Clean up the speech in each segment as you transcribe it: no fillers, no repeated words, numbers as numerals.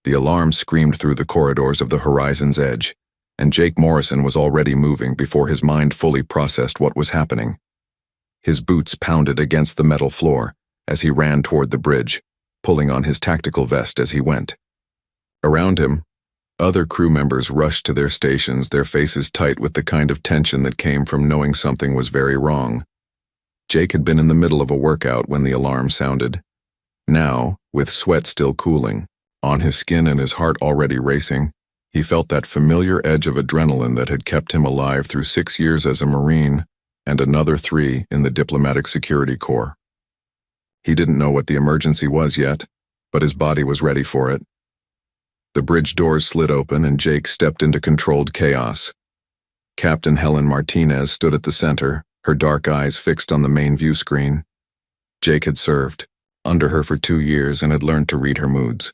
The alarm screamed through the corridors of the horizon's edge, and Jake Morrison was already moving before his mind fully processed what was happening. His boots pounded against the metal floor as he ran toward the bridge, pulling on his tactical vest as he went. Around him, other crew members rushed to their stations, their faces tight with the kind of tension that came from knowing something was very wrong. Jake had been in the middle of a workout when the alarm sounded. Now, with sweat still cooling, on his skin and his heart already racing, he felt that familiar edge of adrenaline that had kept him alive through 6 years as a Marine and another 3 in the Diplomatic Security Corps. He didn't know what the emergency was yet, but his body was ready for it. The bridge doors slid open and Jake stepped into controlled chaos. Captain Helen Martinez stood at the center, her dark eyes fixed on the main view screen. Jake had served under her for 2 years and had learned to read her moods.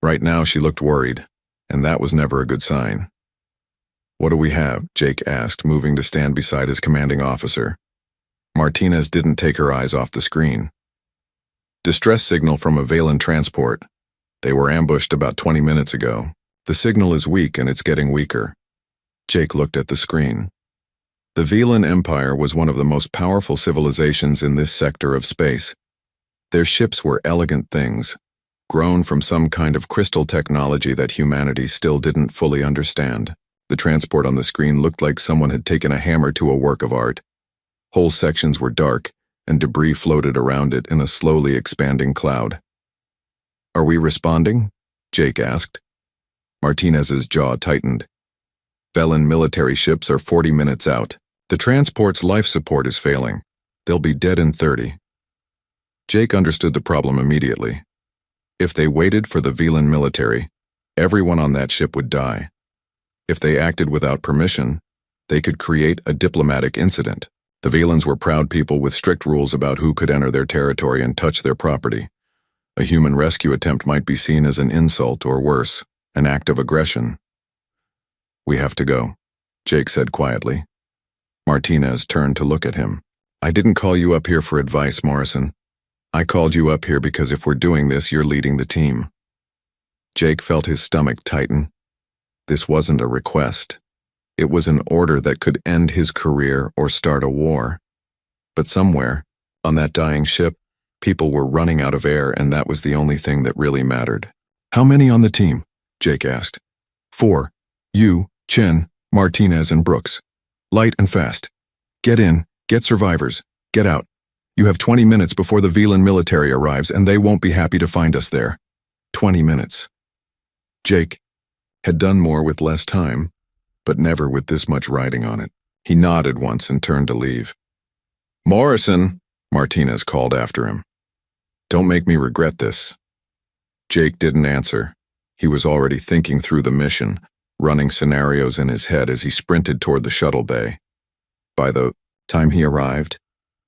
Right now she looked worried, and that was never a good sign. "What do we have?" Jake asked, moving to stand beside his commanding officer. Martinez didn't take her eyes off the screen. "Distress signal from a Valen transport. They were ambushed about 20 minutes ago. The signal is weak and it's getting weaker." Jake looked at the screen. The Valen Empire was one of the most powerful civilizations in this sector of space. Their ships were elegant things, grown from some kind of crystal technology that humanity still didn't fully understand. The transport on the screen looked like someone had taken a hammer to a work of art. Whole sections were dark, and debris floated around it in a slowly expanding cloud. "Are we responding?" Jake asked. Martinez's jaw tightened. "Velen military ships are 40 minutes out. The transport's life support is failing. They'll be dead in 30. Jake understood the problem immediately. If they waited for the Velen military, everyone on that ship would die. If they acted without permission, they could create a diplomatic incident. The Velens were proud people with strict rules about who could enter their territory and touch their property. A human rescue attempt might be seen as an insult or worse, an act of aggression. "We have to go," Jake said quietly. Martinez turned to look at him. "I didn't call you up here for advice, Morrison. I called you up here because if we're doing this, you're leading the team." Jake felt his stomach tighten. This wasn't a request. It was an order that could end his career or start a war. But somewhere, on that dying ship, people were running out of air, and that was the only thing that really mattered. "How many on the team?" Jake asked. 4. You, Chen, Martinez, and Brooks. Light and fast. Get in, get survivors, get out. You have 20 minutes before the Velen military arrives, and they won't be happy to find us there. 20 minutes. Jake had done more with less time, but never with this much riding on it. He nodded once and turned to leave. "Morrison," Martinez called after him. "Don't make me regret this." Jake didn't answer. He was already thinking through the mission, running scenarios in his head as he sprinted toward the shuttle bay. By the time he arrived,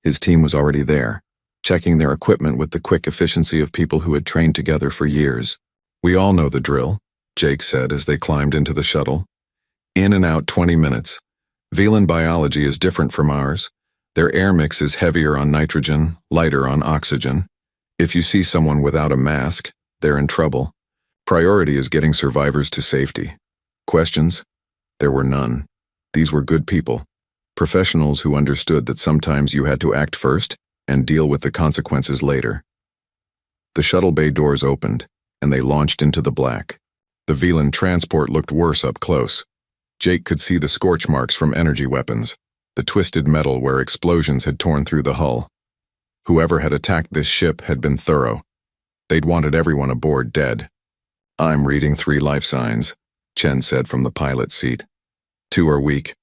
his team was already there, checking their equipment with the quick efficiency of people who had trained together for years. "We all know the drill," Jake said as they climbed into the shuttle. "In and out 20 minutes. Velen biology is different from ours. Their air mix is heavier on nitrogen, lighter on oxygen. If you see someone without a mask, they're in trouble. Priority is getting survivors to safety." Questions? There were none. These were good people. Professionals who understood that sometimes you had to act first and deal with the consequences later. The shuttle bay doors opened, and they launched into the black. The Velen transport looked worse up close. Jake could see the scorch marks from energy weapons, the twisted metal where explosions had torn through the hull. Whoever had attacked this ship had been thorough. They'd wanted everyone aboard dead. "I'm reading 3 life signs," Chen said from the pilot's seat. 2 are weak.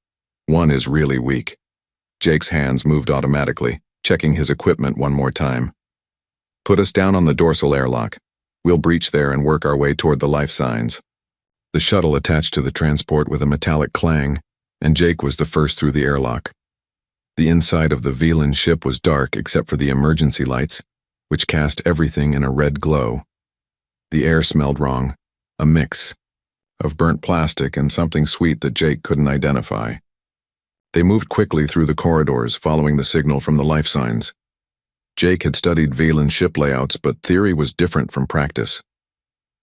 1 is really weak. Jake's hands moved automatically, checking his equipment one more time. "Put us down on the dorsal airlock. We'll breach there and work our way toward the life signs." The shuttle attached to the transport with a metallic clang, and Jake was the first through the airlock. The inside of the Velen ship was dark except for the emergency lights, which cast everything in a red glow. The air smelled wrong, a mix of burnt plastic and something sweet that Jake couldn't identify. They moved quickly through the corridors, following the signal from the life signs. Jake had studied Velen ship layouts, but theory was different from practice.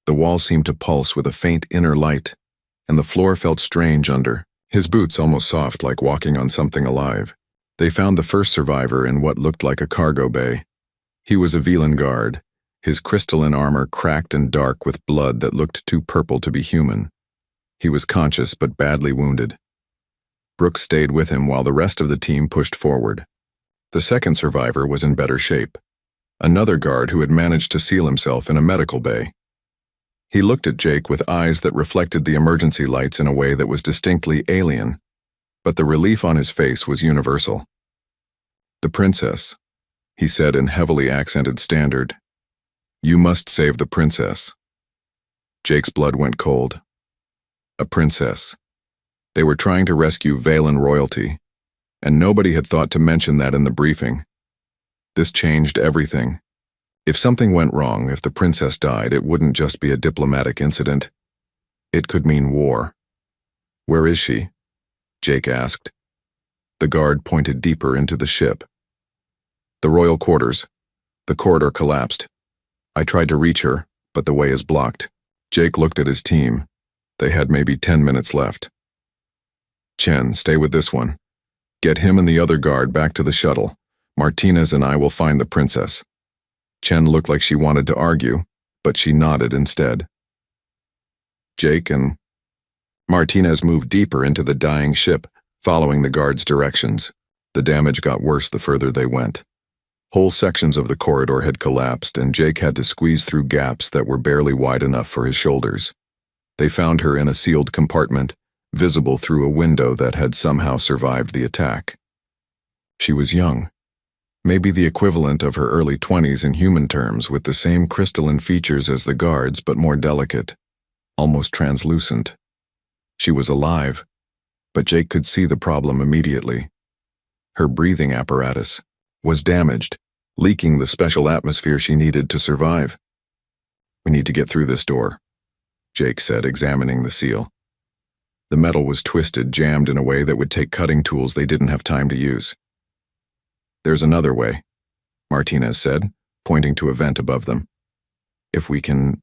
The walls seemed to pulse with a faint inner light, and the floor felt strange under. His boots almost soft, like walking on something alive. They found the first survivor in what looked like a cargo bay. He was a Velan guard, his crystalline armor cracked and dark with blood that looked too purple to be human. He was conscious but badly wounded. Brooks stayed with him while the rest of the team pushed forward. The second survivor was in better shape. Another guard who had managed to seal himself in a medical bay. He looked at Jake with eyes that reflected the emergency lights in a way that was distinctly alien, but the relief on his face was universal. "The princess," he said in heavily accented standard. "You must save the princess." Jake's blood went cold. A princess. They were trying to rescue Velan royalty, and nobody had thought to mention that in the briefing. This changed everything. If something went wrong, if the princess died, it wouldn't just be a diplomatic incident. It could mean war. "Where is she?" Jake asked. The guard pointed deeper into the ship. "The royal quarters. The corridor collapsed. I tried to reach her, but the way is blocked." Jake looked at his team. They had maybe 10 minutes left. "Chen, stay with this one. Get him and the other guard back to the shuttle. Martinez and I will find the princess." Chen looked like she wanted to argue, but she nodded instead. Jake and Martinez moved deeper into the dying ship, following the guard's directions. The damage got worse the further they went. Whole sections of the corridor had collapsed, and Jake had to squeeze through gaps that were barely wide enough for his shoulders. They found her in a sealed compartment, visible through a window that had somehow survived the attack. She was young, maybe the equivalent of her early 20s in human terms, with the same crystalline features as the guards but more delicate, almost translucent. She was alive, but Jake could see the problem immediately. Her breathing apparatus was damaged, leaking the special atmosphere she needed to survive. "We need to get through this door," Jake said, examining the seal. The metal was twisted, jammed in a way that would take cutting tools they didn't have time to use. "There's another way," Martinez said, pointing to a vent above them. "If we can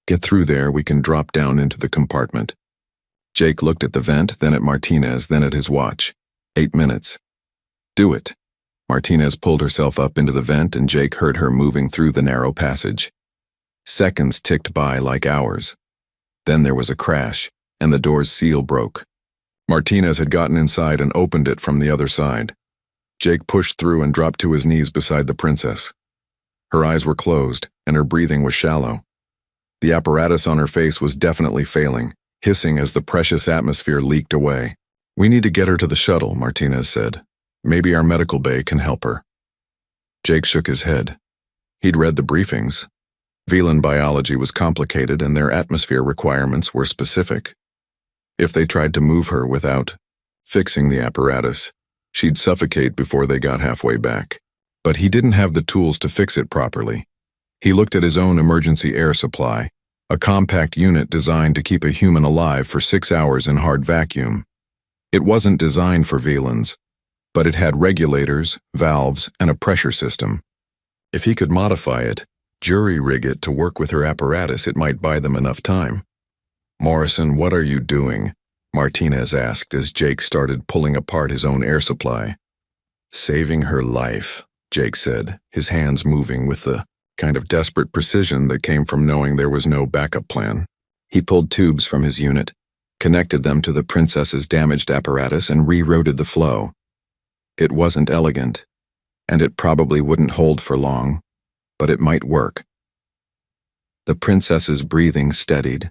get through there, we can drop down into the compartment." Jake looked at the vent, then at Martinez, then at his watch. 8 minutes. "Do it." Martinez pulled herself up into the vent, and Jake heard her moving through the narrow passage. Seconds ticked by like hours. Then there was a crash, and the door's seal broke. Martinez had gotten inside and opened it from the other side. Jake pushed through and dropped to his knees beside the princess. Her eyes were closed, and her breathing was shallow. The apparatus on her face was definitely failing, hissing as the precious atmosphere leaked away. "We need to get her to the shuttle," Martinez said. "Maybe our medical bay can help her." Jake shook his head. He'd read the briefings. Velan biology was complicated, and their atmosphere requirements were specific. If they tried to move her without fixing the apparatus, she'd suffocate before they got halfway back. But he didn't have the tools to fix it properly. He looked at his own emergency air supply, a compact unit designed to keep a human alive for 6 hours in hard vacuum. It wasn't designed for Velans, but it had regulators, valves, and a pressure system. If he could modify it, jury-rig it to work with her apparatus, it might buy them enough time. "Morrison, what are you doing?" Martinez asked as Jake started pulling apart his own air supply. "Saving her life," Jake said, his hands moving with the kind of desperate precision that came from knowing there was no backup plan. He pulled tubes from his unit, connected them to the princess's damaged apparatus, and rerouted the flow. It wasn't elegant, and it probably wouldn't hold for long, but it might work. The princess's breathing steadied.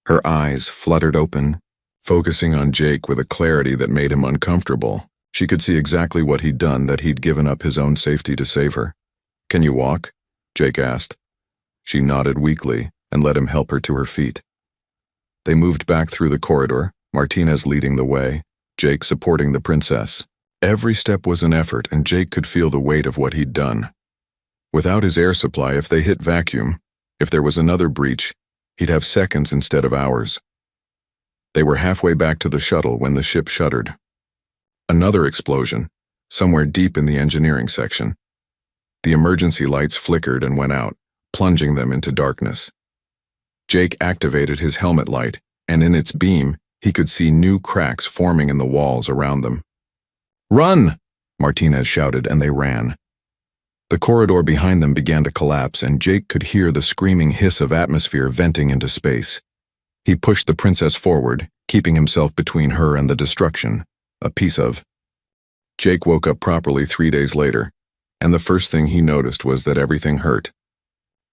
Her eyes fluttered open, focusing on Jake with a clarity that made him uncomfortable. She could see exactly what he'd done, that he'd given up his own safety to save her. "Can you walk?" Jake asked. She nodded weakly and let him help her to her feet. They moved back through the corridor, Martinez leading the way, Jake supporting the princess. Every step was an effort, and Jake could feel the weight of what he'd done. Without his air supply, if they hit vacuum, if there was another breach, he'd have seconds instead of hours. They were halfway back to the shuttle when the ship shuddered. Another explosion, somewhere deep in the engineering section. The emergency lights flickered and went out, plunging them into darkness. Jake activated his helmet light, and in its beam, he could see new cracks forming in the walls around them. "Run!" Martinez shouted, and they ran. The corridor behind them began to collapse, and Jake could hear the screaming hiss of atmosphere venting into space. He pushed the princess forward, keeping himself between her and the destruction, a piece of. Jake woke up properly 3 days later, and the first thing he noticed was that everything hurt.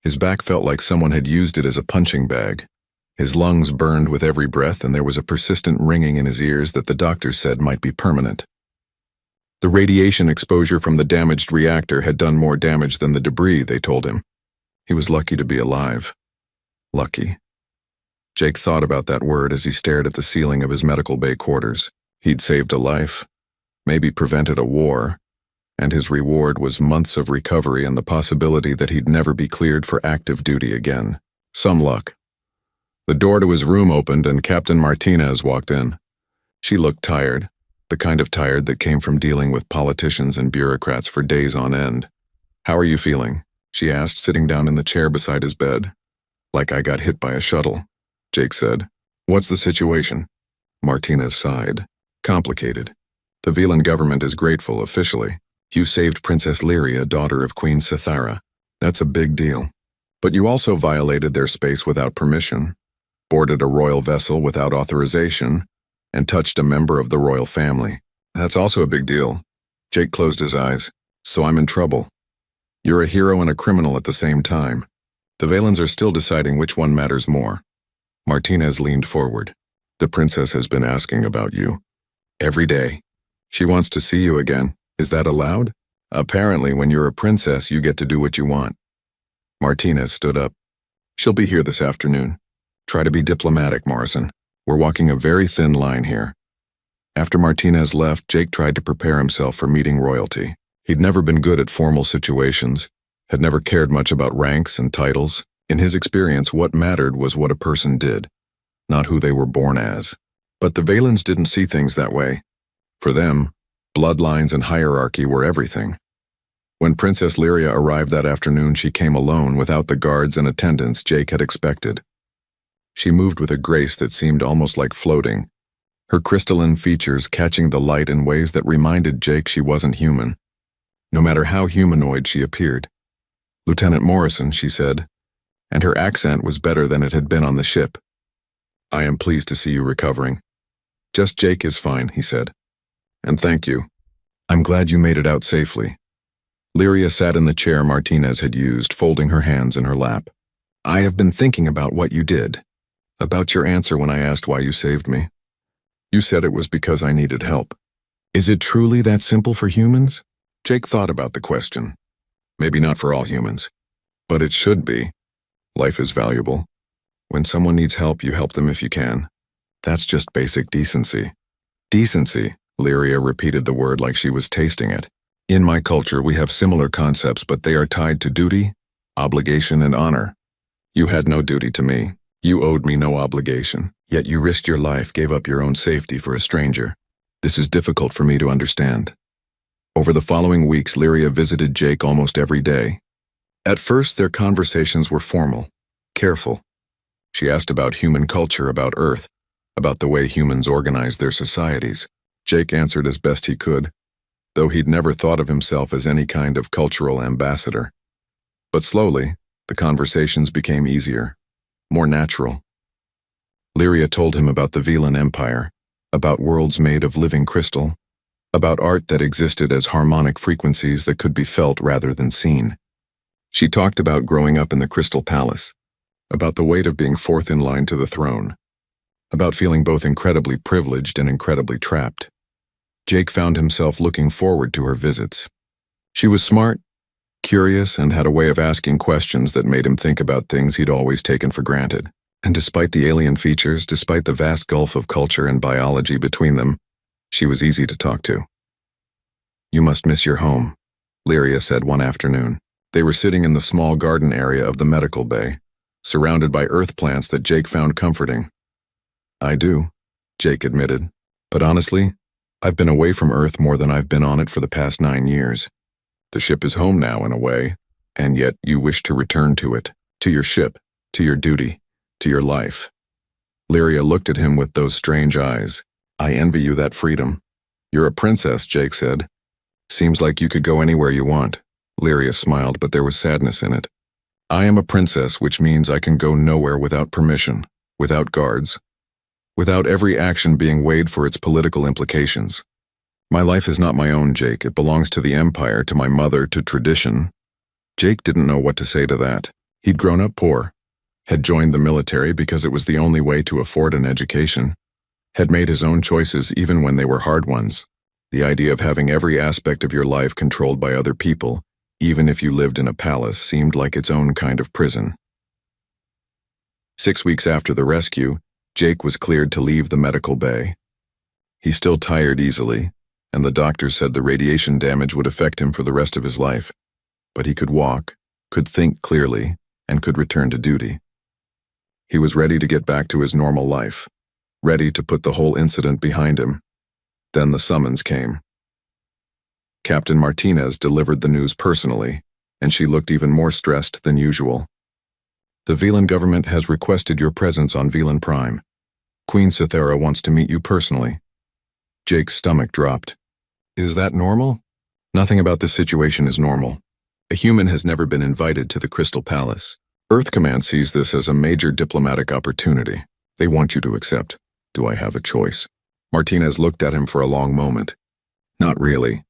His back felt like someone had used it as a punching bag. His lungs burned with every breath, and there was a persistent ringing in his ears that the doctors said might be permanent. The radiation exposure from the damaged reactor had done more damage than the debris, they told him. He was lucky to be alive. Lucky. Jake thought about that word as he stared at the ceiling of his medical bay quarters. He'd saved a life, maybe prevented a war, and his reward was months of recovery and the possibility that he'd never be cleared for active duty again. Some luck. The door to his room opened and Captain Martinez walked in. She looked tired, the kind of tired that came from dealing with politicians and bureaucrats for days on end. "How are you feeling?" she asked, sitting down in the chair beside his bed. "Like I got hit by a shuttle," Jake said. "What's the situation?" Martinez sighed. "Complicated. The Velan government is grateful officially. You saved Princess Lyria, daughter of Queen Cythara. That's a big deal. But you also violated their space without permission, boarded a royal vessel without authorization, and touched a member of the royal family. That's also a big deal." Jake closed his eyes. "So I'm in trouble. You're a hero and a criminal at the same time. The Valens are still deciding which one matters more." Martinez leaned forward. "The princess has been asking about you. Every day. She wants to see you again. Is that allowed? Apparently, when you're a princess, you get to do what you want." Martinez stood up. "She'll be here this afternoon. Try to be diplomatic, Morrison. We're walking a very thin line here." After Martinez left, Jake tried to prepare himself for meeting royalty. He'd never been good at formal situations, had never cared much about ranks and titles. In his experience, what mattered was what a person did, not who they were born as. But the Valens didn't see things that way. For them, bloodlines and hierarchy were everything. When Princess Lyria arrived that afternoon, she came alone without the guards and attendants Jake had expected. She moved with a grace that seemed almost like floating, her crystalline features catching the light in ways that reminded Jake she wasn't human, no matter how humanoid she appeared. "Lieutenant Morrison," she said, and her accent was better than it had been on the ship. "I am pleased to see you recovering." "Just Jake is fine," he said. "And thank you. I'm glad you made it out safely." Lyria sat in the chair Martinez had used, folding her hands in her lap. "I have been thinking about what you did. About your answer when I asked why you saved me. You said it was because I needed help. Is it truly that simple for humans?" Jake thought about the question. Maybe not for all humans, but it should be. Life is valuable. When someone needs help, you help them if you can. That's just basic decency. "Decency," Lyria repeated the word like she was tasting it. "In my culture, we have similar concepts, but they are tied to duty, obligation, and honor. You had no duty to me. You owed me no obligation, yet you risked your life, gave up your own safety for a stranger. This is difficult for me to understand." Over the following weeks, Lyria visited Jake almost every day. At first, their conversations were formal, careful. She asked about human culture, about Earth, about the way humans organize their societies. Jake answered as best he could, though he'd never thought of himself as any kind of cultural ambassador. But slowly, the conversations became easier, more natural. Lyria told him about the Velan Empire, about worlds made of living crystal, about art that existed as harmonic frequencies that could be felt rather than seen. She talked about growing up in the Crystal Palace, about the weight of being fourth in line to the throne, about feeling both incredibly privileged and incredibly trapped. Jake found himself looking forward to her visits. She was smart, curious, and had a way of asking questions that made him think about things he'd always taken for granted. And despite the alien features, despite the vast gulf of culture and biology between them, she was easy to talk to. "You must miss your home," Lyria said one afternoon. They were sitting in the small garden area of the medical bay, surrounded by earth plants that Jake found comforting. "I do," Jake admitted. "But honestly, I've been away from Earth more than I've been on it for the past 9 years. The ship is home now in a way, and yet you wish to return to it, to your ship, to your duty. to your life. Lyria looked at him with those strange eyes. I envy you that freedom. You're a princess, Jake said. Seems like you could go anywhere you want. Lyria smiled, but there was sadness in it. I am a princess, which means I can go nowhere without permission, without guards, without every action being weighed for its political implications. My life is not my own, Jake. It belongs to the Empire, to my mother, to tradition. Jake didn't know what to say to that. He'd grown up poor, had joined the military because it was the only way to afford an education, had made his own choices even when they were hard ones. The idea of having every aspect of your life controlled by other people, even if you lived in a palace, seemed like its own kind of prison. 6 weeks after the rescue, Jake was cleared to leave the medical bay. He still tired easily, and the doctor said the radiation damage would affect him for the rest of his life. But he could walk, could think clearly, and could return to duty. He was ready to get back to his normal life, ready to put the whole incident behind him. Then the summons came. Captain Martinez delivered the news personally, and she looked even more stressed than usual. The Velan government has requested your presence on Velan Prime. Queen Cythera wants to meet you personally. Jake's stomach dropped. Is that normal? Nothing about this situation is normal. A human has never been invited to the Crystal Palace. Earth Command sees this as a major diplomatic opportunity. They want you to accept. Do I have a choice? Martinez looked at him for a long moment. Not really.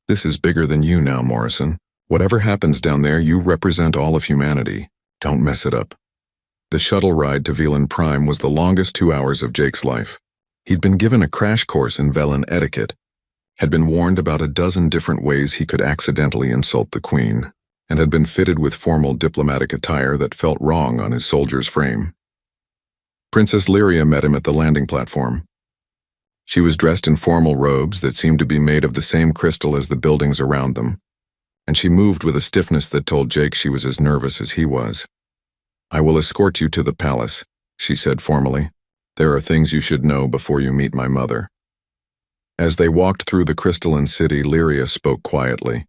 This is bigger than you now, Morrison. Whatever happens down there, you represent all of humanity. Don't mess it up. The shuttle ride to Velan Prime was the longest 2 hours of Jake's life. He'd been given a crash course in Velan etiquette, had been warned about a dozen different ways he could accidentally insult the Queen, and had been fitted with formal diplomatic attire that felt wrong on his soldier's frame. Princess Lyria met him at the landing platform. She was dressed in formal robes that seemed to be made of the same crystal as the buildings around them, and she moved with a stiffness that told Jake she was as nervous as he was. I will escort you to the palace, she said formally. There are things you should know before you meet my mother. As they walked through the crystalline city, Lyria spoke quietly.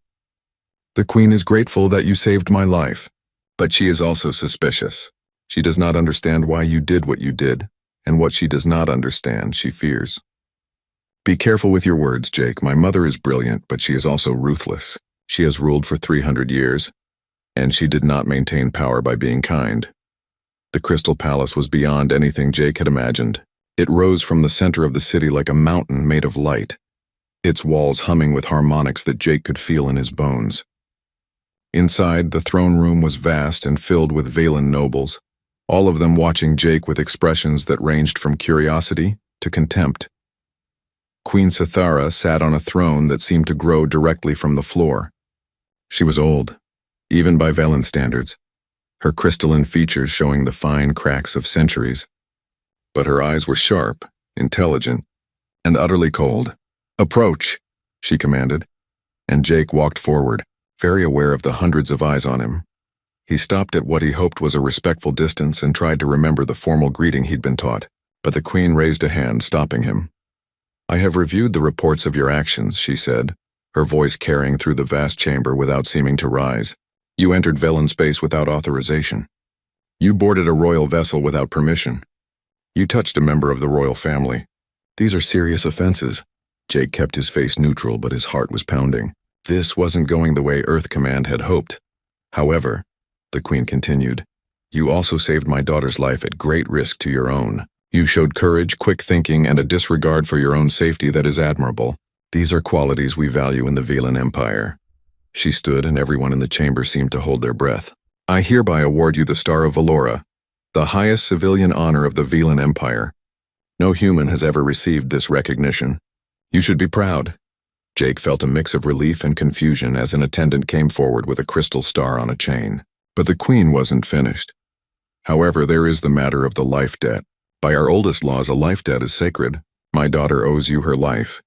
The Queen is grateful that you saved my life, but she is also suspicious. She does not understand why you did what you did, and what she does not understand, she fears. Be careful with your words, Jake. My mother is brilliant, but she is also ruthless. She has ruled for 300 years, and she did not maintain power by being kind. The Crystal Palace was beyond anything Jake had imagined. It rose from the center of the city like a mountain made of light, its walls humming with harmonics that Jake could feel in his bones. Inside, the throne room was vast and filled with Velan nobles, all of them watching Jake with expressions that ranged from curiosity to contempt. Queen Cythera sat on a throne that seemed to grow directly from the floor. She was old, even by Velan standards, her crystalline features showing the fine cracks of centuries. But her eyes were sharp, intelligent, and utterly cold. Approach, she commanded, and Jake walked forward, very aware of the hundreds of eyes on him. He stopped at what he hoped was a respectful distance and tried to remember the formal greeting he'd been taught, but the Queen raised a hand, stopping him. I have reviewed the reports of your actions, she said, her voice carrying through the vast chamber without seeming to rise. You entered Velan space without authorization. You boarded a royal vessel without permission. You touched a member of the royal family. These are serious offenses. Jake kept his face neutral, but his heart was pounding. This wasn't going the way Earth Command had hoped. However, the Queen continued, you also saved my daughter's life at great risk to your own. You showed courage, quick thinking, and a disregard for your own safety that is admirable. These are qualities we value in the Velan Empire. She stood, and everyone in the chamber seemed to hold their breath. I hereby award you the Star of Valora, the highest civilian honor of the Velan Empire. No human has ever received this recognition. You should be proud. Jake felt a mix of relief and confusion as an attendant came forward with a crystal star on a chain. But the Queen wasn't finished. However, there is the matter of the life debt. By our oldest laws, a life debt is sacred. My daughter owes you her life,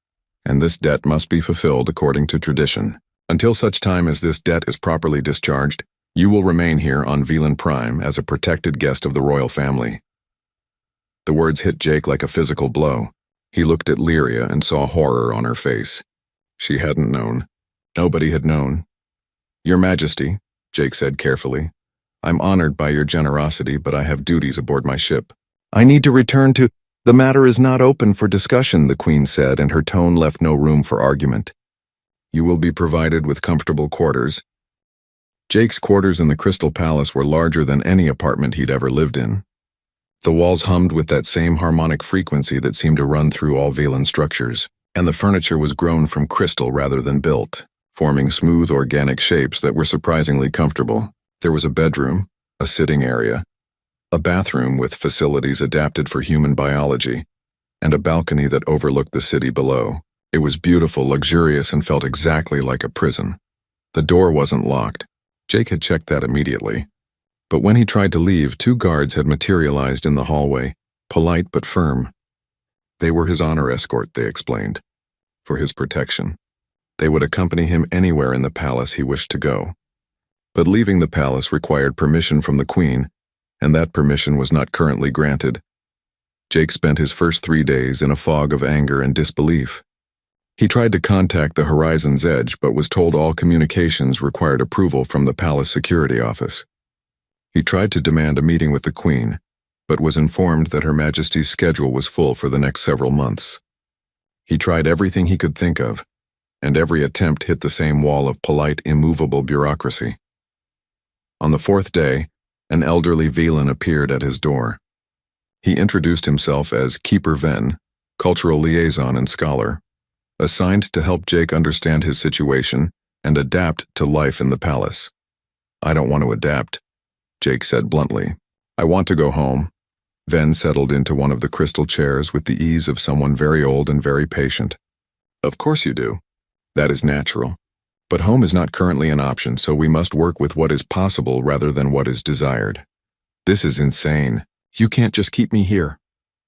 and this debt must be fulfilled according to tradition. Until such time as this debt is properly discharged, you will remain here on Velan Prime as a protected guest of the royal family. The words hit Jake like a physical blow. He looked at Lyria and saw horror on her face. She hadn't known. Nobody had known. Your Majesty, Jake said carefully, I'm honored by your generosity, but I have duties aboard my ship. I need to return to— The matter is not open for discussion, the Queen said, and her tone left no room for argument. You will be provided with comfortable quarters. Jake's quarters in the Crystal Palace were larger than any apartment he'd ever lived in. The walls hummed with that same harmonic frequency that seemed to run through all Valen structures, and the furniture was grown from crystal rather than built, forming smooth organic shapes that were surprisingly comfortable. There was a bedroom, a sitting area, a bathroom with facilities adapted for human biology, and a balcony that overlooked the city below. It was beautiful, luxurious, and felt exactly like a prison. The door wasn't locked. Jake had checked that immediately. But when he tried to leave, 2 guards had materialized in the hallway, polite but firm. They were his honor escort, they explained, for his protection. They would accompany him anywhere in the palace he wished to go. But leaving the palace required permission from the Queen, and that permission was not currently granted. Jake spent his first 3 days in a fog of anger and disbelief. He tried to contact the Horizon's Edge, but was told all communications required approval from the palace security office. He tried to demand a meeting with the Queen, but was informed that Her Majesty's schedule was full for the next several months. He tried everything he could think of, and every attempt hit the same wall of polite, immovable bureaucracy. On the 4th day, an elderly Valen appeared at his door. He introduced himself as Keeper Ven, cultural liaison and scholar, assigned to help Jake understand his situation and adapt to life in the palace. I don't want to adapt, Jake said bluntly. I want to go home. Ven settled into one of the crystal chairs with the ease of someone very old and very patient. Of course you do. That is natural. But home is not currently an option, so we must work with what is possible rather than what is desired. This is insane. You can't just keep me here.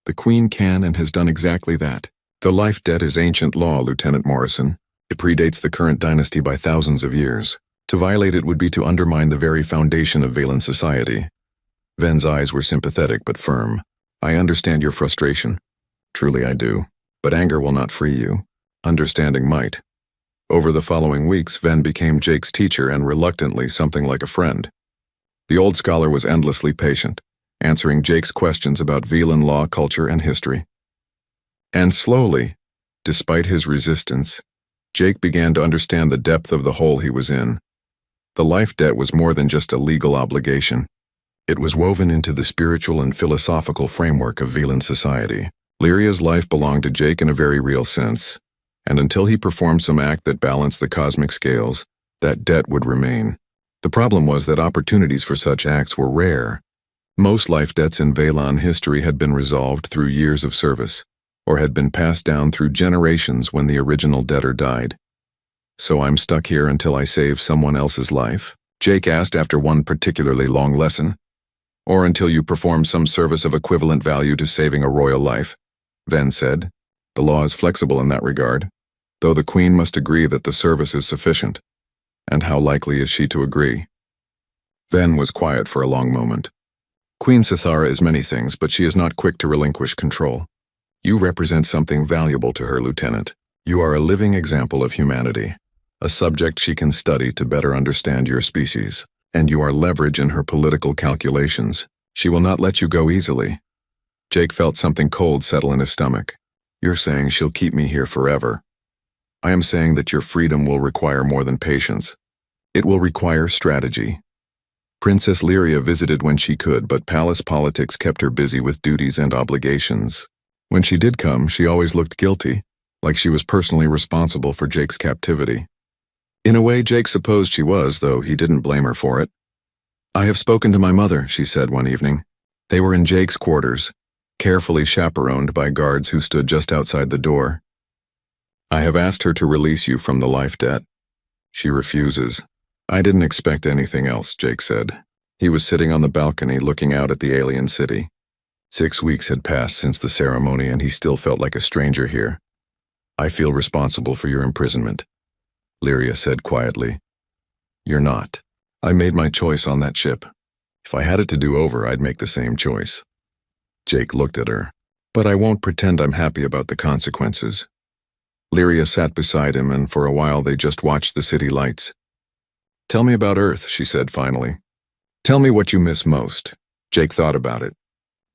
The Queen can and has done exactly that. The life debt is ancient law, Lieutenant Morrison. It predates the current dynasty by thousands of years. To violate it would be to undermine the very foundation of Valen society. Ven's eyes were sympathetic but firm. I understand your frustration. Truly I do. But anger will not free you. Understanding might. Over the following weeks, Ven became Jake's teacher and reluctantly something like a friend. The old scholar was endlessly patient, answering Jake's questions about Valen law, culture, and history. And slowly, despite his resistance, Jake began to understand the depth of the hole he was in. The life debt was more than just a legal obligation. It was woven into the spiritual and philosophical framework of Valen society. Lyria's life belonged to Jake in a very real sense, and until he performed some act that balanced the cosmic scales, that debt would remain. The problem was that opportunities for such acts were rare. Most life debts in Valen history had been resolved through years of service, or had been passed down through generations when the original debtor died. So I'm stuck here until I save someone else's life? Jake asked after one particularly long lesson. Or until you perform some service of equivalent value to saving a royal life, Ven said. The law is flexible in that regard, though the Queen must agree that the service is sufficient. And how likely is she to agree? Ven was quiet for a long moment. Queen Sithara is many things, but she is not quick to relinquish control. You represent something valuable to her, Lieutenant. You are a living example of humanity, a subject she can study to better understand your species, and you are leverage in her political calculations. She will not let you go easily. Jake felt something cold settle in his stomach. You're saying she'll keep me here forever. I am saying that your freedom will require more than patience. It will require strategy. Princess Lyria visited when she could, but palace politics kept her busy with duties and obligations. When she did come, she always looked guilty, like she was personally responsible for Jake's captivity. In a way, Jake supposed she was, though he didn't blame her for it. I have spoken to my mother, she said one evening. They were in Jake's quarters, carefully chaperoned by guards who stood just outside the door. I have asked her to release you from the life debt. She refuses. I didn't expect anything else, Jake said. He was sitting on the balcony looking out at the alien city. 6 weeks had passed since the ceremony and he still felt like a stranger here. I feel responsible for your imprisonment, Lyria said quietly. You're not. I made my choice on that ship. If I had it to do over, I'd make the same choice. Jake looked at her. But I won't pretend I'm happy about the consequences. Lyria sat beside him, and for a while they just watched the city lights. Tell me about Earth, she said finally. Tell me what you miss most. Jake thought about it.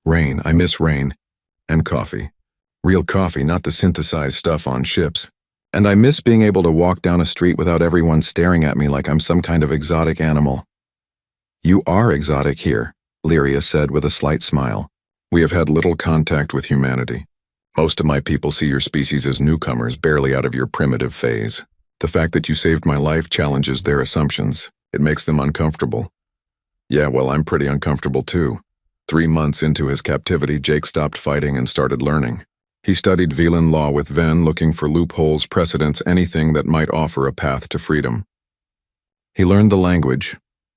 Rain, I miss rain. And coffee. Real coffee, not the synthesized stuff on ships. And I miss being able to walk down a street without everyone staring at me like I'm some kind of exotic animal. You are exotic here, Lyria said with a slight smile. We have had little contact with humanity. Most of my people see your species as newcomers barely out of your primitive phase. The fact that you saved my life challenges their assumptions. It makes them uncomfortable. Yeah, well, I'm pretty uncomfortable too. 3 months into his captivity, Jake stopped fighting and started learning. He studied Velan law with Ven, looking for loopholes, precedents, anything that might offer a path to freedom. He learned the language,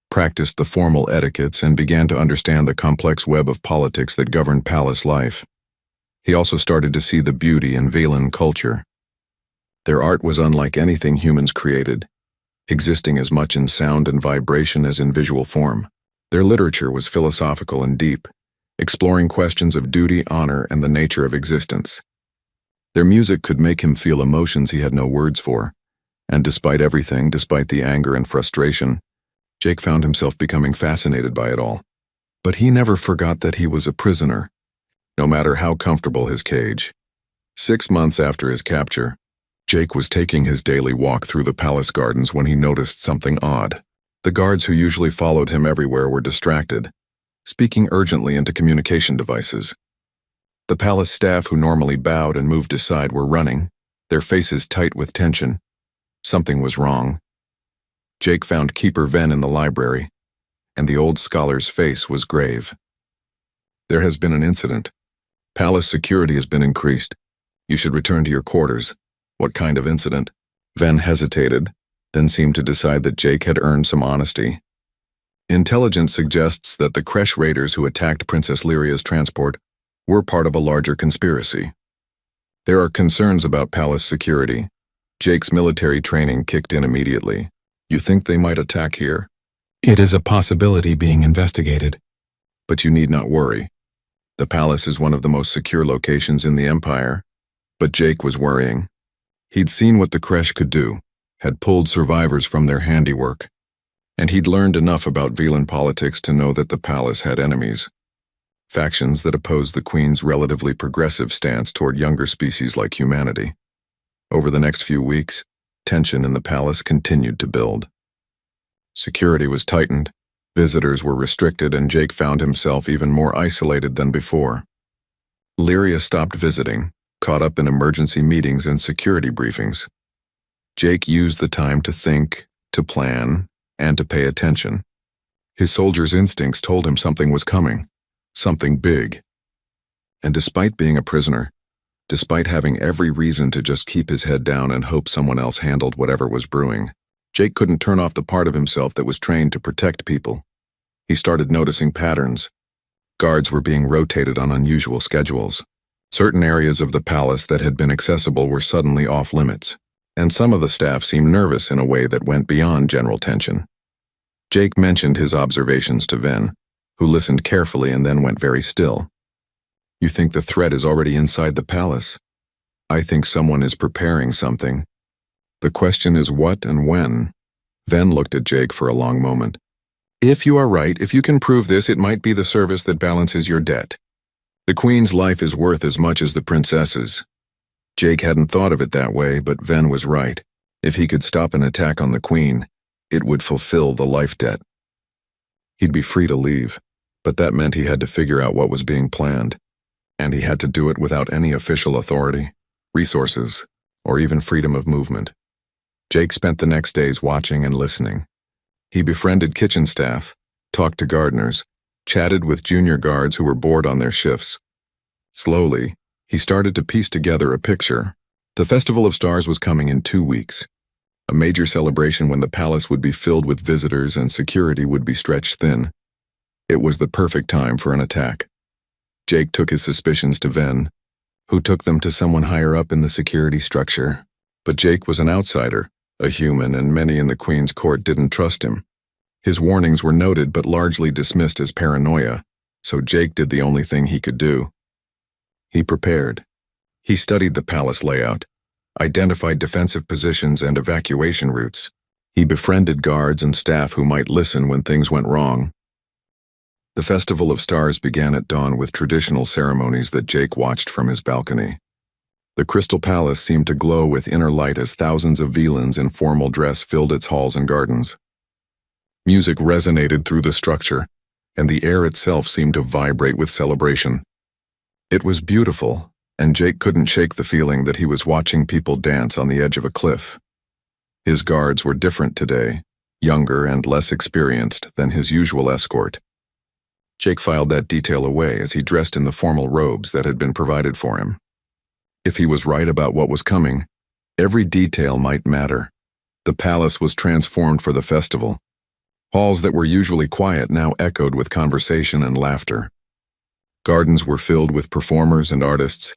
practiced the formal etiquettes, and began to understand the complex web of politics that governed palace life. He also started to see the beauty in Velan culture. Their art was unlike anything humans created, existing as much in sound and vibration as in visual form. Their literature was philosophical and deep, exploring questions of duty, honor, and the nature of existence. Their music could make him feel emotions he had no words for, and despite everything, despite the anger and frustration, Jake found himself becoming fascinated by it all. But he never forgot that he was a prisoner, no matter how comfortable his cage. 6 months after his capture, Jake was taking his daily walk through the palace gardens when he noticed something odd. The guards who usually followed him everywhere were distracted, speaking urgently into communication devices. The palace staff who normally bowed and moved aside were running, their faces tight with tension. Something was wrong. Jake found Keeper Ven in the library, and the old scholar's face was grave. There has been an incident. Palace security has been increased. You should return to your quarters. What kind of incident? Ven hesitated, then seemed to decide that Jake had earned some honesty. Intelligence suggests that the Kresh raiders who attacked Princess Lyria's transport were part of a larger conspiracy. There are concerns about palace security. Jake's military training kicked in immediately. You think they might attack here? It is a possibility being investigated. But you need not worry. The palace is one of the most secure locations in the Empire. But Jake was worrying. He'd seen what the Kresh could do, had pulled survivors from their handiwork. And he'd learned enough about Velan politics to know that the palace had enemies. Factions that opposed the Queen's relatively progressive stance toward younger species like humanity. Over the next few weeks, tension in the palace continued to build. Security was tightened, visitors were restricted, and Jake found himself even more isolated than before. Lyria stopped visiting, caught up in emergency meetings and security briefings. Jake used the time to think, to plan, and to pay attention. His soldier's instincts told him something was coming, something big. And despite being a prisoner, despite having every reason to just keep his head down and hope someone else handled whatever was brewing, Jake couldn't turn off the part of himself that was trained to protect people. He started noticing patterns. Guards were being rotated on unusual schedules. Certain areas of the palace that had been accessible were suddenly off limits, and some of the staff seemed nervous in a way that went beyond general tension. Jake mentioned his observations to Ven, who listened carefully and then went very still. You think the threat is already inside the palace? I think someone is preparing something. The question is what and when. Ven looked at Jake for a long moment. If you are right, if you can prove this, it might be the service that balances your debt. The Queen's life is worth as much as the princess's. Jake hadn't thought of it that way, but Ven was right. If he could stop an attack on the Queen, it would fulfill the life debt. He'd be free to leave, but that meant he had to figure out what was being planned, and he had to do it without any official authority, resources, or even freedom of movement. Jake spent the next days watching and listening. He befriended kitchen staff, talked to gardeners, chatted with junior guards who were bored on their shifts. Slowly, he started to piece together a picture. The Festival of Stars was coming in 2 weeks, a major celebration when the palace would be filled with visitors and security would be stretched thin. It was the perfect time for an attack. Jake took his suspicions to Ven, who took them to someone higher up in the security structure. But Jake was an outsider, a human, and many in the Queen's court didn't trust him. His warnings were noted but largely dismissed as paranoia, so Jake did the only thing he could do. He prepared. He studied the palace layout, identified defensive positions and evacuation routes. He befriended guards and staff who might listen when things went wrong. The Festival of Stars began at dawn with traditional ceremonies that Jake watched from his balcony. The Crystal Palace seemed to glow with inner light as thousands of Velans in formal dress filled its halls and gardens. Music resonated through the structure, and the air itself seemed to vibrate with celebration. It was beautiful, and Jake couldn't shake the feeling that he was watching people dance on the edge of a cliff. His guards were different today, younger and less experienced than his usual escort. Jake filed that detail away as he dressed in the formal robes that had been provided for him. If he was right about what was coming, every detail might matter. The palace was transformed for the festival. Halls that were usually quiet now echoed with conversation and laughter. Gardens were filled with performers and artists,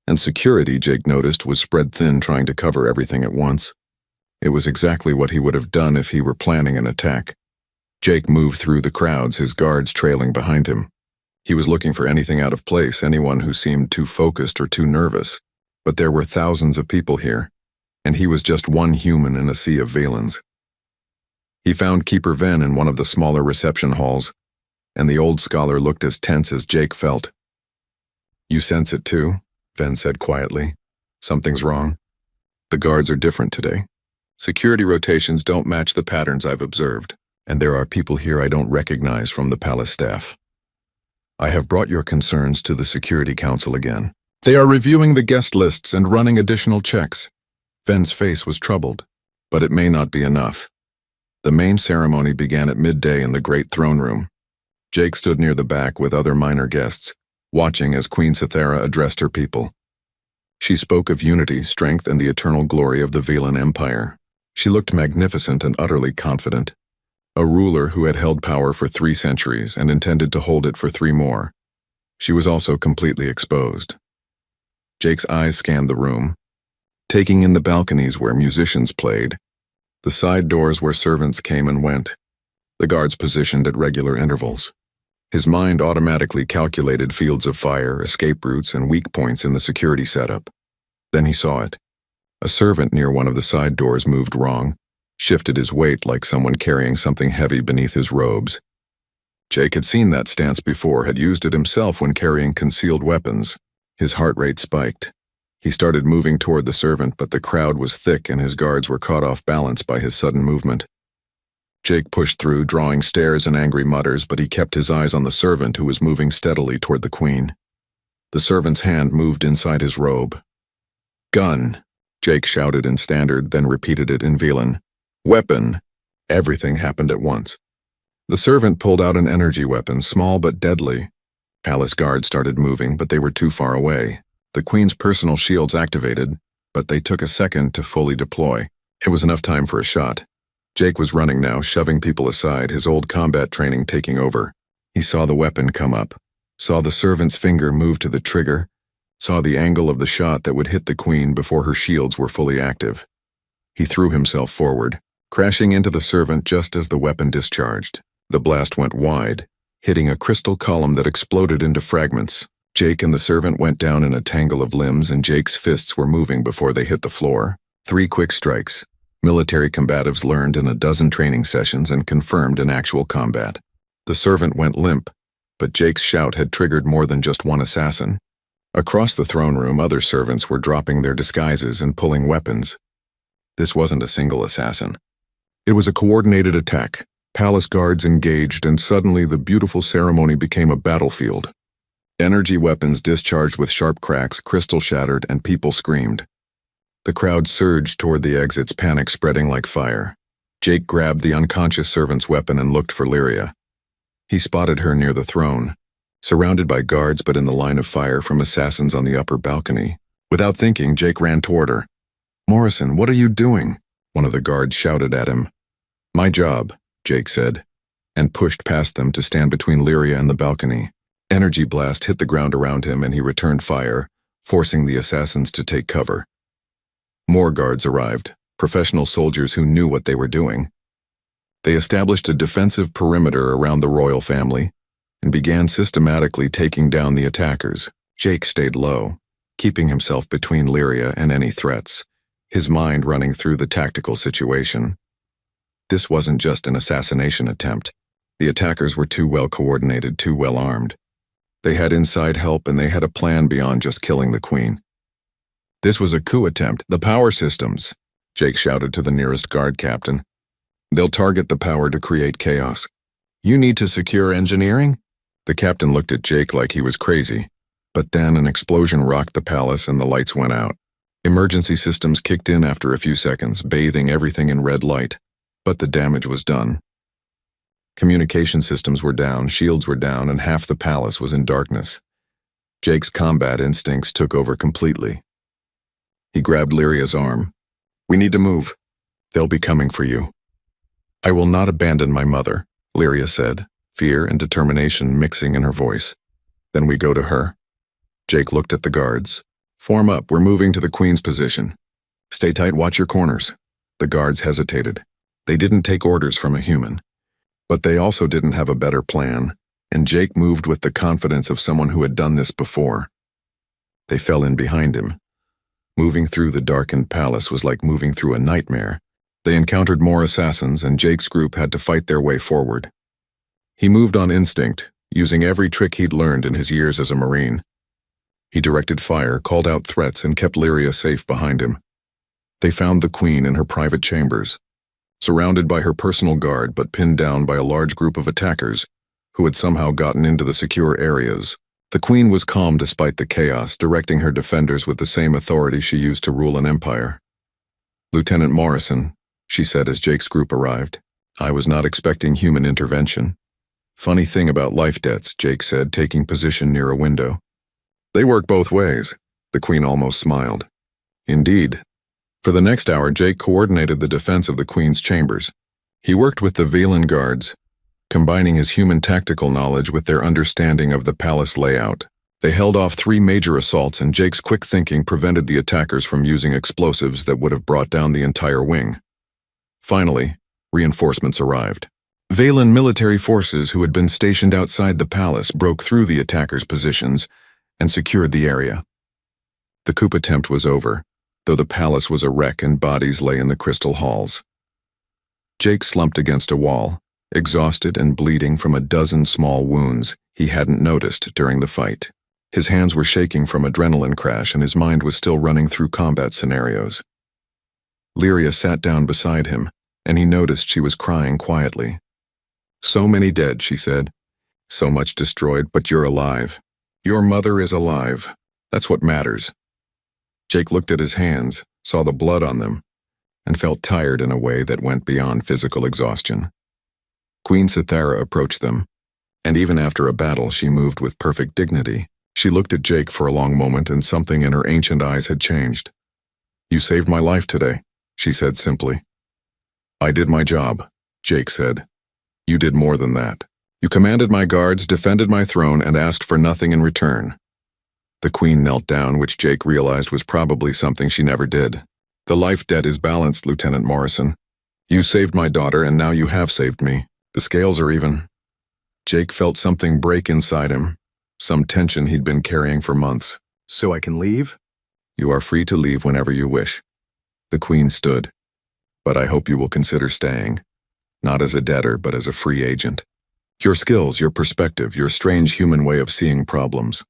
and security, Jake noticed, was spread thin trying to cover everything at once. It was exactly what he would have done if he were planning an attack. Jake moved through the crowds, his guards trailing behind him. He was looking for anything out of place, anyone who seemed too focused or too nervous. But there were thousands of people here, and he was just one human in a sea of Velans. He found Keeper Ven in one of the smaller reception halls, and the old scholar looked as tense as Jake felt. "You sense it too," Ven said quietly. "Something's wrong. The guards are different today. Security rotations don't match the patterns I've observed, and there are people here I don't recognize from the palace staff. I have brought your concerns to the Security Council again. They are reviewing the guest lists and running additional checks." Ven's face was troubled, but it may not be enough. The main ceremony began at midday in the Great Throne Room. Jake stood near the back with other minor guests, watching as Queen Cythera addressed her people. She spoke of unity, strength, and the eternal glory of the Velan Empire. She looked magnificent and utterly confident. A ruler who had held power for 3 centuries and intended to hold it for 3 more. She was also completely exposed. Jake's eyes scanned the room, taking in the balconies where musicians played, the side doors where servants came and went, the guards positioned at regular intervals. His mind automatically calculated fields of fire, escape routes, and weak points in the security setup. Then he saw it. A servant near one of the side doors moved wrong, shifted his weight like someone carrying something heavy beneath his robes. Jake had seen that stance before, had used it himself when carrying concealed weapons. His heart rate spiked. He started moving toward the servant, but the crowd was thick and his guards were caught off balance by his sudden movement. Jake pushed through, drawing stares and angry mutters, but he kept his eyes on the servant who was moving steadily toward the queen. The servant's hand moved inside his robe. "Gun," Jake shouted in Standard, then repeated it in Velan. "Weapon." Everything happened at once. The servant pulled out an energy weapon, small but deadly. Palace guards started moving, but they were too far away. The queen's personal shields activated, but they took a second to fully deploy. It was enough time for a shot. Jake was running now, shoving people aside, his old combat training taking over. He saw the weapon come up, saw the servant's finger move to the trigger, saw the angle of the shot that would hit the queen before her shields were fully active. He threw himself forward, crashing into the servant just as the weapon discharged. The blast went wide, hitting a crystal column that exploded into fragments. Jake and the servant went down in a tangle of limbs, and Jake's fists were moving before they hit the floor. 3 quick strikes. Military combatives learned in a dozen training sessions and confirmed in actual combat. The servant went limp, but Jake's shout had triggered more than just one assassin. Across the throne room, other servants were dropping their disguises and pulling weapons. This wasn't a single assassin. It was a coordinated attack. Palace guards engaged, and suddenly the beautiful ceremony became a battlefield. Energy weapons discharged with sharp cracks, crystal shattered, and people screamed. The crowd surged toward the exits, panic spreading like fire. Jake grabbed the unconscious servant's weapon and looked for Lyria. He spotted her near the throne, surrounded by guards but in the line of fire from assassins on the upper balcony. Without thinking, Jake ran toward her. "Morrison, what are you doing?" one of the guards shouted at him. "My job," Jake said, and pushed past them to stand between Lyria and the balcony. Energy blast hit the ground around him and he returned fire, forcing the assassins to take cover. More guards arrived, professional soldiers who knew what they were doing. They established a defensive perimeter around the royal family and began systematically taking down the attackers. Jake stayed low, keeping himself between Lyria and any threats, his mind running through the tactical situation. This wasn't just an assassination attempt. The attackers were too well coordinated, too well armed. They had inside help and they had a plan beyond just killing the queen. This was a coup attempt. The power systems, Jake shouted to the nearest guard captain. They'll target the power to create chaos. You need to secure engineering? The captain looked at Jake like he was crazy. But then an explosion rocked the palace and the lights went out. Emergency systems kicked in after a few seconds, bathing everything in red light. But the damage was done. Communication systems were down, shields were down, and half the palace was in darkness. Jake's combat instincts took over completely. He grabbed Lyria's arm. We need to move. They'll be coming for you. I will not abandon my mother, Lyria said, fear and determination mixing in her voice. Then we go to her. Jake looked at the guards. Form up, we're moving to the queen's position. Stay tight, watch your corners. The guards hesitated. They didn't take orders from a human. But they also didn't have a better plan, and Jake moved with the confidence of someone who had done this before. They fell in behind him. Moving through the darkened palace was like moving through a nightmare. They encountered more assassins, and Jake's group had to fight their way forward. He moved on instinct, using every trick he'd learned in his years as a Marine. He directed fire, called out threats, and kept Lyria safe behind him. They found the queen in her private chambers, surrounded by her personal guard but pinned down by a large group of attackers who had somehow gotten into the secure areas. The queen was calm despite the chaos, directing her defenders with the same authority she used to rule an empire. Lieutenant Morrison, she said as Jake's group arrived, I was not expecting human intervention. Funny thing about life debts, Jake said, taking position near a window. They work both ways. The queen almost smiled. Indeed. For the next hour, Jake coordinated the defense of the queen's chambers. He worked with the Valen guards, combining his human tactical knowledge with their understanding of the palace layout. They held off 3 major assaults, and Jake's quick thinking prevented the attackers from using explosives that would have brought down the entire wing. Finally, reinforcements arrived. Valen military forces who had been stationed outside the palace broke through the attackers' positions and secured the area. The coup attempt was over, though the palace was a wreck and bodies lay in the crystal halls. Jake slumped against a wall, exhausted and bleeding from a dozen small wounds he hadn't noticed during the fight. His hands were shaking from adrenaline crash and his mind was still running through combat scenarios. Lyria sat down beside him, and he noticed she was crying quietly. So many dead, she said. So much destroyed, but you're alive. Your mother is alive. That's what matters. Jake looked at his hands, saw the blood on them, and felt tired in a way that went beyond physical exhaustion. Queen Cythera approached them, and even after a battle she moved with perfect dignity. She looked at Jake for a long moment and something in her ancient eyes had changed. You saved my life today, she said simply. I did my job, Jake said. You did more than that. You commanded my guards, defended my throne, and asked for nothing in return. The queen knelt down, which Jake realized was probably something she never did. The life debt is balanced, Lieutenant Morrison. You saved my daughter, and now you have saved me. The scales are even. Jake felt something break inside him, some tension he'd been carrying for months. So I can leave? You are free to leave whenever you wish. The queen stood. But I hope you will consider staying. Not as a debtor, but as a free agent. Your skills, your perspective, your strange human way of seeing problems.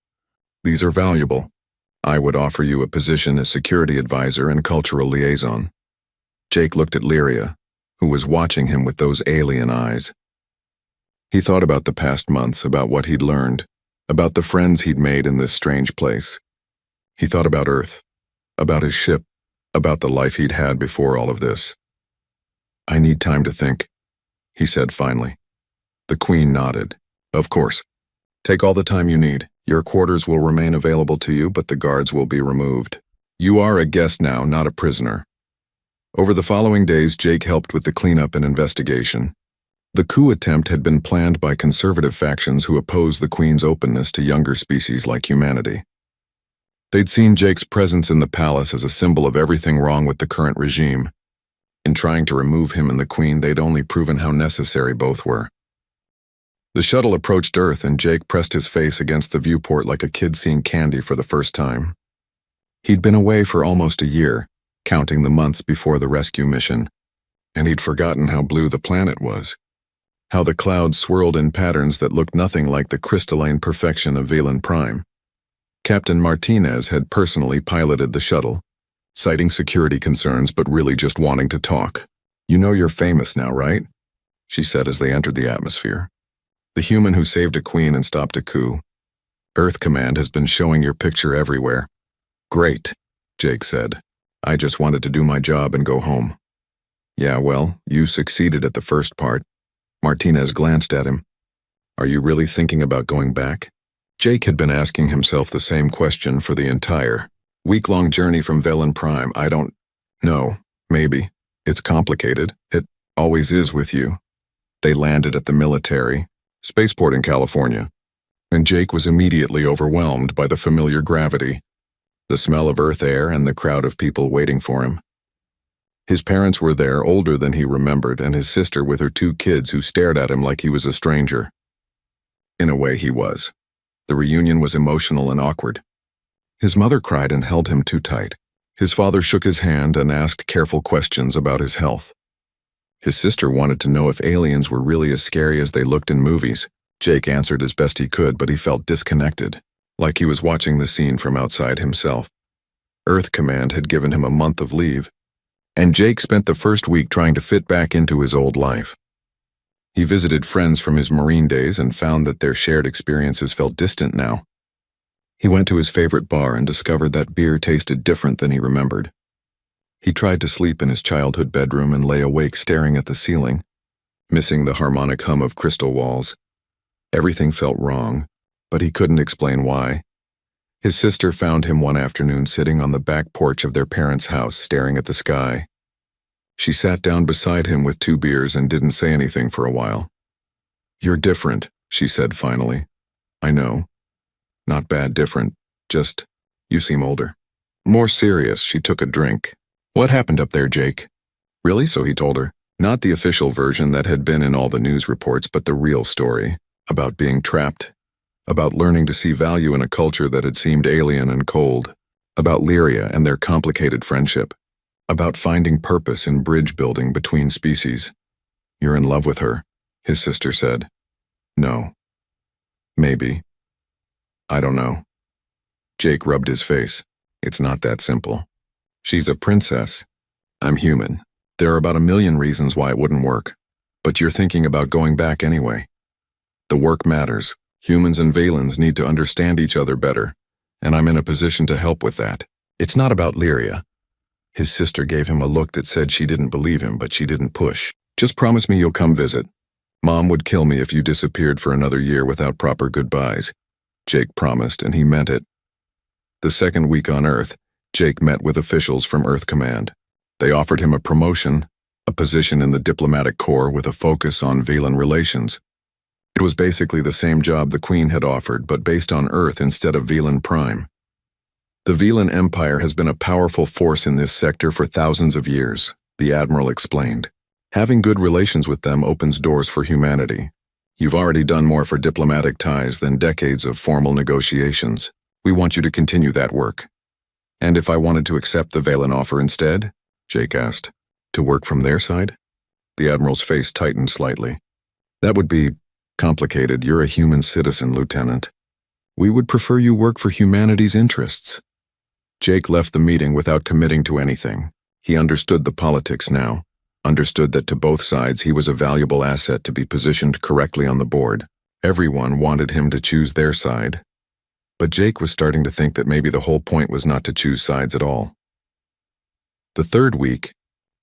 These are valuable. I would offer you a position as security advisor and cultural liaison. Jake looked at Lyria, who was watching him with those alien eyes. He thought about the past months, about what he'd learned, about the friends he'd made in this strange place. He thought about Earth, about his ship, about the life he'd had before all of this. I need time to think, he said finally. The queen nodded. Of course. Take all the time you need. Your quarters will remain available to you, but the guards will be removed. You are a guest now, not a prisoner. Over the following days, Jake helped with the cleanup and investigation. The coup attempt had been planned by conservative factions who opposed the queen's openness to younger species like humanity. They'd seen Jake's presence in the palace as a symbol of everything wrong with the current regime. In trying to remove him and the queen, they'd only proven how necessary both were. The shuttle approached Earth and Jake pressed his face against the viewport like a kid seeing candy for the first time. He'd been away for almost a year, counting the months before the rescue mission, and he'd forgotten how blue the planet was. how the clouds swirled in patterns that looked nothing like the crystalline perfection of Valen Prime. Captain Martinez had personally piloted the shuttle, citing security concerns but really just wanting to talk. "You know you're famous now, right?" she said as they entered the atmosphere. "The human who saved a queen and stopped a coup. Earth Command has been showing your picture everywhere." "Great," Jake said. "I just wanted to do my job and go home." "Yeah, well, you succeeded at the first part." Martinez glanced at him. "Are you really thinking about going back?" Jake had been asking himself the same question for the entire week-long journey from Valen Prime. "I don't know, maybe. It's complicated. It always is with you." They landed at the military spaceport in California, and Jake was immediately overwhelmed by the familiar gravity, the smell of Earth air, and the crowd of people waiting for him. His parents were there, older than he remembered, and his sister with her 2 kids who stared at him like he was a stranger. In a way, he was. The reunion was emotional and awkward. His mother cried and held him too tight. His father shook his hand and asked careful questions about his health. His sister wanted to know if aliens were really as scary as they looked in movies. Jake answered as best he could, but he felt disconnected, like he was watching the scene from outside himself. Earth Command had given him a month of leave, and Jake spent the first week trying to fit back into his old life. He visited friends from his Marine days and found that their shared experiences felt distant now. He went to his favorite bar and discovered that beer tasted different than he remembered. He tried to sleep in his childhood bedroom and lay awake staring at the ceiling, missing the harmonic hum of crystal walls. Everything felt wrong, but he couldn't explain why. His sister found him one afternoon sitting on the back porch of their parents' house staring at the sky. She sat down beside him with 2 beers and didn't say anything for a while. "You're different," she said finally. "I know. Not bad different, just, you seem older." More serious, she took a drink. "What happened up there, Jake?" "Really?" So he told her. Not the official version that had been in all the news reports, but the real story, about being trapped, about learning to see value in a culture that had seemed alien and cold, about Lyria and their complicated friendship, about finding purpose in bridge building between species. "You're in love with her," his sister said. "No. Maybe. I don't know." Jake rubbed his face. "It's not that simple. She's a princess. I'm human. There are about 1,000,000 reasons why it wouldn't work. But you're thinking about going back anyway. The work matters. Humans and Valens need to understand each other better, and I'm in a position to help with that. It's not about Lyria." His sister gave him a look that said she didn't believe him, but she didn't push. "Just promise me you'll come visit. Mom would kill me if you disappeared for another year without proper goodbyes." Jake promised, and he meant it. The second week on Earth, Jake met with officials from Earth Command. They offered him a promotion, a position in the diplomatic corps with a focus on Valen relations. It was basically the same job the Queen had offered, but based on Earth instead of Valen Prime. "The Valen Empire has been a powerful force in this sector for thousands of years," the Admiral explained. "Having good relations with them opens doors for humanity. You've already done more for diplomatic ties than decades of formal negotiations. We want you to continue that work." "And if I wanted to accept the Valen offer instead?" Jake asked. "To work from their side?" The Admiral's face tightened slightly. "That would be complicated. You're a human citizen, Lieutenant. We would prefer you work for humanity's interests." Jake left the meeting without committing to anything. He understood the politics now, understood that to both sides he was a valuable asset to be positioned correctly on the board. Everyone wanted him to choose their side. But Jake was starting to think that maybe the whole point was not to choose sides at all. The third week,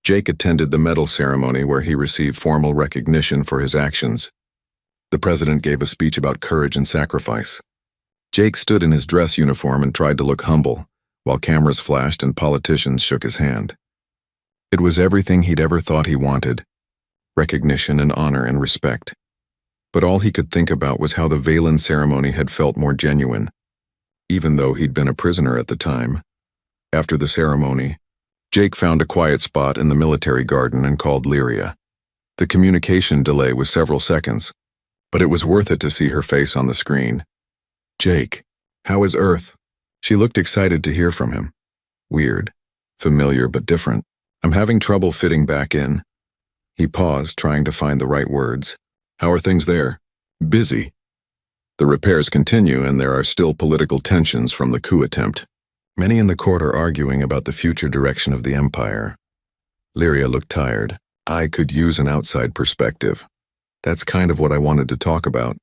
Jake attended the medal ceremony where he received formal recognition for his actions. The president gave a speech about courage and sacrifice. Jake stood in his dress uniform and tried to look humble, while cameras flashed and politicians shook his hand. It was everything he'd ever thought he wanted: recognition and honor and respect. But all he could think about was how the Valen ceremony had felt more genuine, even though he'd been a prisoner at the time. After the ceremony, Jake found a quiet spot in the military garden and called Lyria. The communication delay was several seconds, but it was worth it to see her face on the screen. "Jake, how is Earth?" She looked excited to hear from him. Weird, familiar but different. "I'm having trouble fitting back in." He paused, trying to find the right words. How are things there? Busy. The repairs continue and there are still political tensions from the coup attempt. Many in the court are arguing about the future direction of the empire. Lyria looked tired. I could use an outside perspective. That's kind of what I wanted to talk about.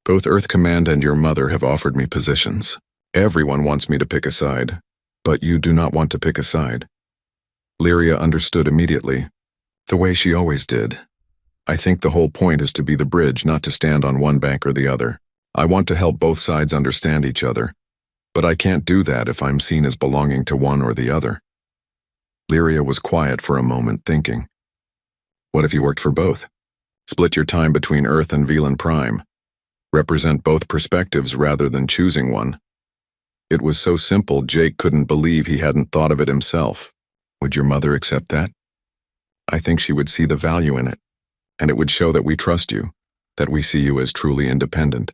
Both Earth Command and your mother have offered me positions. Everyone wants me to pick a side, but you do not want to pick a side. Lyria understood immediately, the way she always did. I think the whole point is to be the bridge, not to stand on one bank or the other. I want to help both sides understand each other, but I can't do that if I'm seen as belonging to one or the other. Lyria was quiet for a moment, thinking. What if you worked for both? Split your time between Earth and Velan Prime. Represent both perspectives rather than choosing one. It was so simple, Jake couldn't believe he hadn't thought of it himself. Would your mother accept that? I think she would see the value in it, and it would show that we trust you, that we see you as truly independent.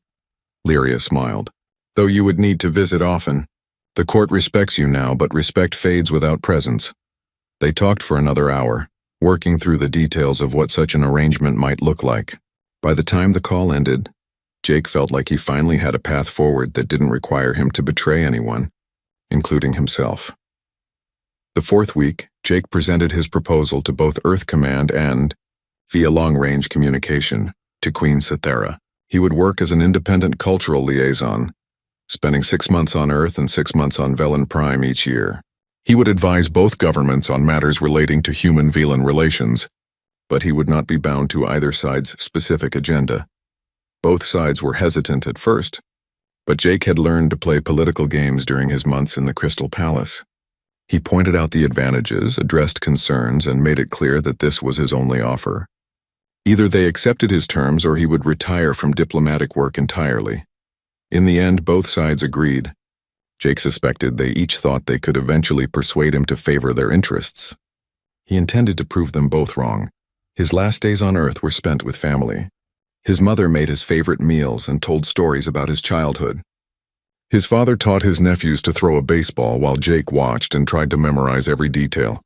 Lyria smiled. Though you would need to visit often. The court respects you now, but respect fades without presence. They talked for another hour, working through the details of what such an arrangement might look like. By the time the call ended, Jake felt like he finally had a path forward that didn't require him to betray anyone, including himself. The fourth week, Jake presented his proposal to both Earth Command and, via long-range communication, to Queen Cythera. He would work as an independent cultural liaison, spending 6 months on Earth and 6 months on Velan Prime each year. He would advise both governments on matters relating to human-Velan relations, but he would not be bound to either side's specific agenda. Both sides were hesitant at first, but Jake had learned to play political games during his months in the Crystal Palace. He pointed out the advantages, addressed concerns, and made it clear that this was his only offer. Either they accepted his terms or he would retire from diplomatic work entirely. In the end, both sides agreed. Jake suspected they each thought they could eventually persuade him to favor their interests. He intended to prove them both wrong. His last days on Earth were spent with family. His mother made his favorite meals and told stories about his childhood. His father taught his nephews to throw a baseball while Jake watched and tried to memorize every detail.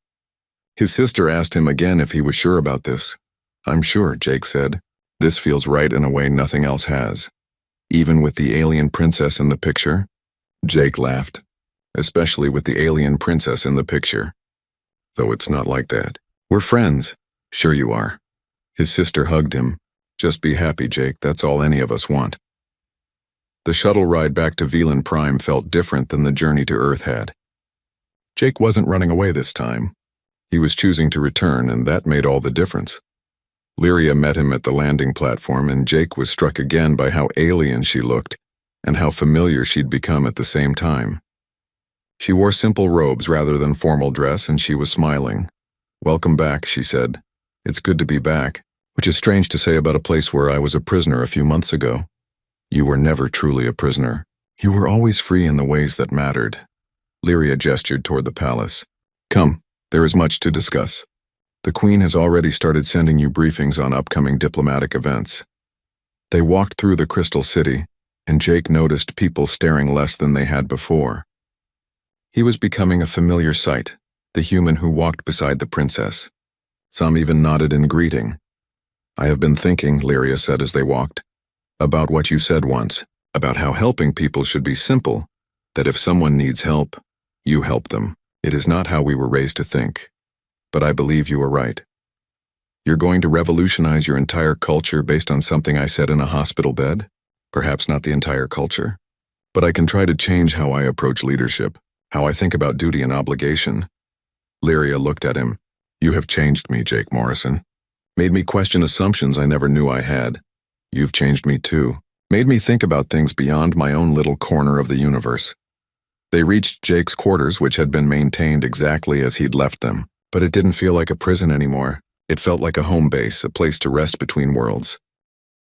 His sister asked him again if he was sure about this. I'm sure, Jake said. This feels right in a way nothing else has. Even with the alien princess in the picture? Jake laughed. Especially with the alien princess in the picture. Though it's not like that. We're friends. Sure you are. His sister hugged him. Just be happy, Jake. That's all any of us want. The shuttle ride back to Velan Prime felt different than the journey to Earth had. Jake wasn't running away this time. He was choosing to return, and that made all the difference. Lyria met him at the landing platform, and Jake was struck again by how alien she looked and how familiar she'd become at the same time. She wore simple robes rather than formal dress, and she was smiling. Welcome back, she said. It's good to be back, which is strange to say about a place where I was a prisoner a few months ago. You were never truly a prisoner. You were always free in the ways that mattered. Lyria gestured toward the palace. Come, there is much to discuss. The Queen has already started sending you briefings on upcoming diplomatic events. They walked through the Crystal City, and Jake noticed people staring less than they had before. He was becoming a familiar sight, the human who walked beside the princess. Some even nodded in greeting. I have been thinking, Lyria said as they walked, about what you said once, about how helping people should be simple, that if someone needs help, you help them. It is not how we were raised to think. But I believe you are right. You're going to revolutionize your entire culture based on something I said in a hospital bed? Perhaps not the entire culture. But I can try to change how I approach leadership, how I think about duty and obligation. Lyria looked at him. You have changed me, Jake Morrison. Made me question assumptions I never knew I had. You've changed me too. Made me think about things beyond my own little corner of the universe. They reached Jake's quarters, which had been maintained exactly as he'd left them. But it didn't feel like a prison anymore. It felt like a home base, a place to rest between worlds.